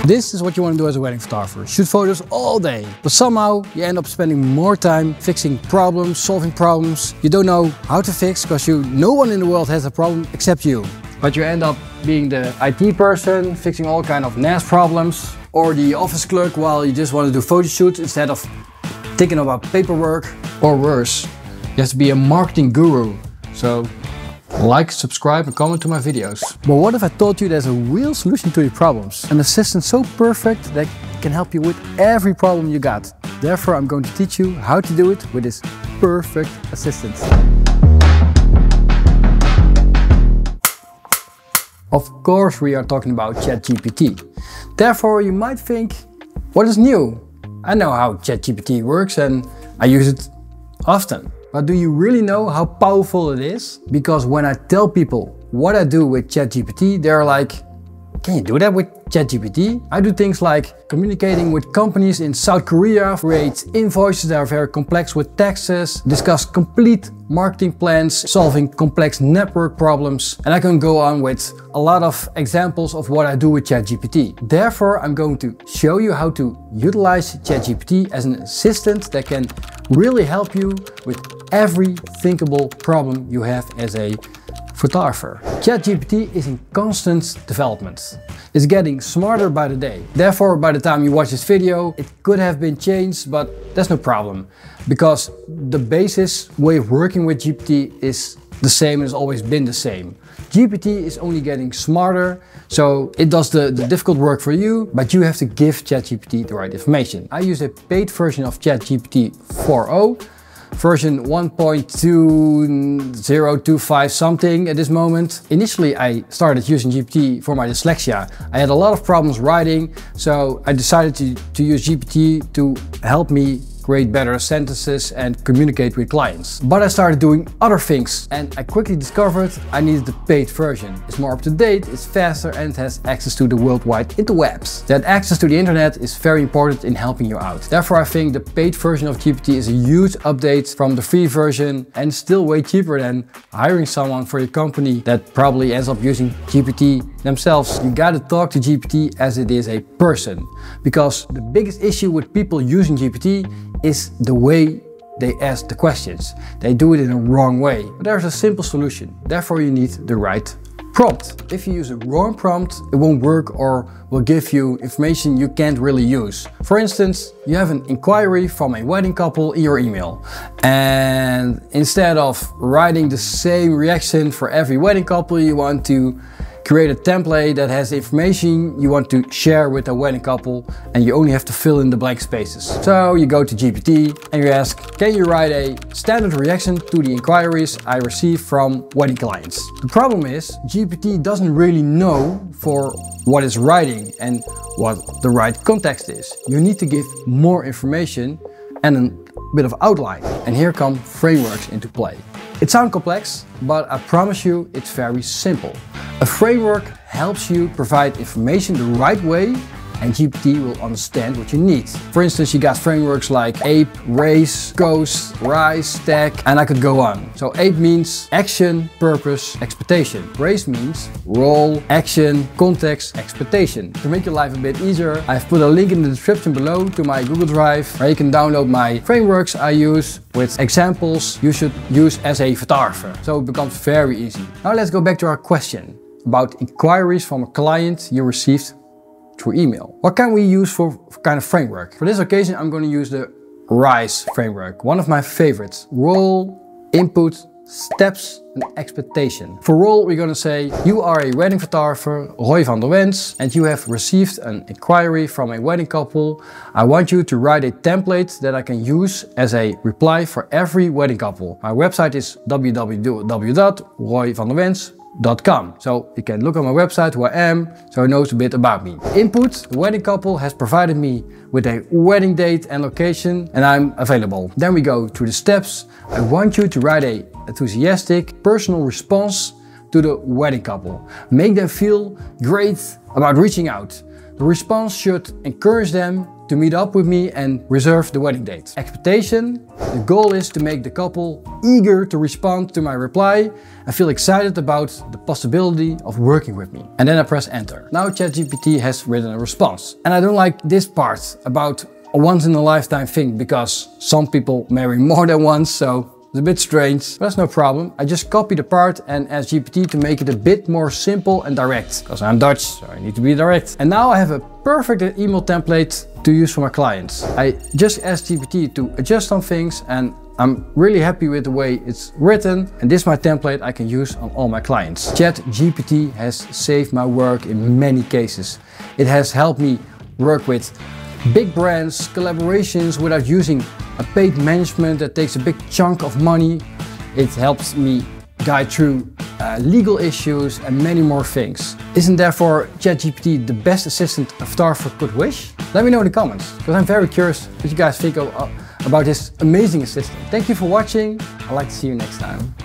This is what you want to do as a wedding photographer. Shoot photos all day. But somehow you end up spending more time fixing problems, solving problems you don't know how to fix because no one in the world has a problem except you. But you end up being the IT person, fixing all kind of NAS problems, or the office clerk while you just want to do photo shoots instead of thinking about paperwork. Or worse, you have to be a marketing guru. So like, subscribe and comment to my videos. But what if I told you there's a real solution to your problems? An assistant so perfect that can help you with every problem you got. Therefore, I'm going to teach you how to do it with this perfect assistant. Of course, we are talking about ChatGPT. Therefore, you might think, what is new? I know how ChatGPT works and I use it often. But do you really know how powerful it is? Because when I tell people what I do with ChatGPT, they're like, can you do that with ChatGPT? I do things like communicating with companies in South Korea, create invoices that are very complex with taxes, discuss complete marketing plans, solving complex network problems, and I can go on with a lot of examples of what I do with ChatGPT. Therefore, I'm going to show you how to utilize ChatGPT as an assistant that can really help you with every thinkable problem you have as a photographer. ChatGPT is in constant development. It's getting smarter by the day. Therefore, by the time you watch this video, it could have been changed, but that's no problem. Because the basis way of working with GPT is the same and has always been the same. GPT is only getting smarter, so it does the difficult work for you, but you have to give ChatGPT the right information. I use a paid version of ChatGPT 4.0. Version 1.2025 something at this moment. Initially I started using GPT for my dyslexia. I had a lot of problems writing, so I decided to use GPT to help me create better sentences and communicate with clients. But I started doing other things and I quickly discovered I needed the paid version. It's more up to date, it's faster and has access to the worldwide interwebs. That access to the internet is very important in helping you out. Therefore I think the paid version of GPT is a huge update from the free version and still way cheaper than hiring someone for your company that probably ends up using GPT themselves. You gotta talk to GPT as it is a person, because the biggest issue with people using GPT is the way they ask the questions. They do it in a wrong way. But there's a simple solution. Therefore you need the right prompt. If you use a wrong prompt, it won't work or will give you information you can't really use. For instance, you have an inquiry from a wedding couple in your email. And instead of writing the same reaction for every wedding couple, you want to create a template that has information you want to share with a wedding couple, and you only have to fill in the blank spaces. So you go to GPT and you ask, can you write a standard reaction to the inquiries I receive from wedding clients? The problem is GPT doesn't really know for what it's writing and what the right context is. You need to give more information and a bit of outline. And here come frameworks into play. It sounds complex, but I promise you it's very simple. A framework helps you provide information the right way and GPT will understand what you need. For instance, you got frameworks like APE, RACE, GHOST, RISE, STACK, and I could go on. So APE means action, purpose, expectation. RACE means role, action, context, expectation. To make your life a bit easier, I've put a link in the description below to my Google Drive where you can download my frameworks I use with examples you should use as a photographer. So it becomes very easy. Now let's go back to our question about inquiries from a client you received through email. What can we use for kind of framework? For this occasion, I'm going to use the RISE framework, one of my favorites. Role, input, steps and expectation. For role, we're going to say, you are a wedding photographer, Roy van der Wens, and you have received an inquiry from a wedding couple. I want you to write a template that I can use as a reply for every wedding couple. My website is www.royvanderwens.com. So you can look on my website who I am, so it knows a bit about me. Input, the wedding couple has provided me with a wedding date and location and I'm available. Then we go to the steps. I want you to write a enthusiastic, personal response to the wedding couple. Make them feel great about reaching out. The response should encourage them to meet up with me and reserve the wedding date. Expectation, the goal is to make the couple eager to respond to my reply and feel excited about the possibility of working with me. And then I press enter. Now ChatGPT has written a response. And I don't like this part about a once in a lifetime thing, because some people marry more than once, so it's a bit strange, but that's no problem. I just copy the part and ask GPT to make it a bit more simple and direct, because I'm Dutch, so I need to be direct. And now I have a perfect email template to use for my clients. I just asked GPT to adjust some things, and I'm really happy with the way it's written, and this is my template I can use on all my clients. ChatGPT has saved my work in many cases. It has helped me work with big brands, collaborations without using a paid management that takes a big chunk of money. It helps me guide through legal issues and many more things. Isn't therefore ChatGPT the best assistant a photographer could wish? Let me know in the comments, because I'm very curious what you guys think about this amazing assistant. Thank you for watching. I'd like to see you next time.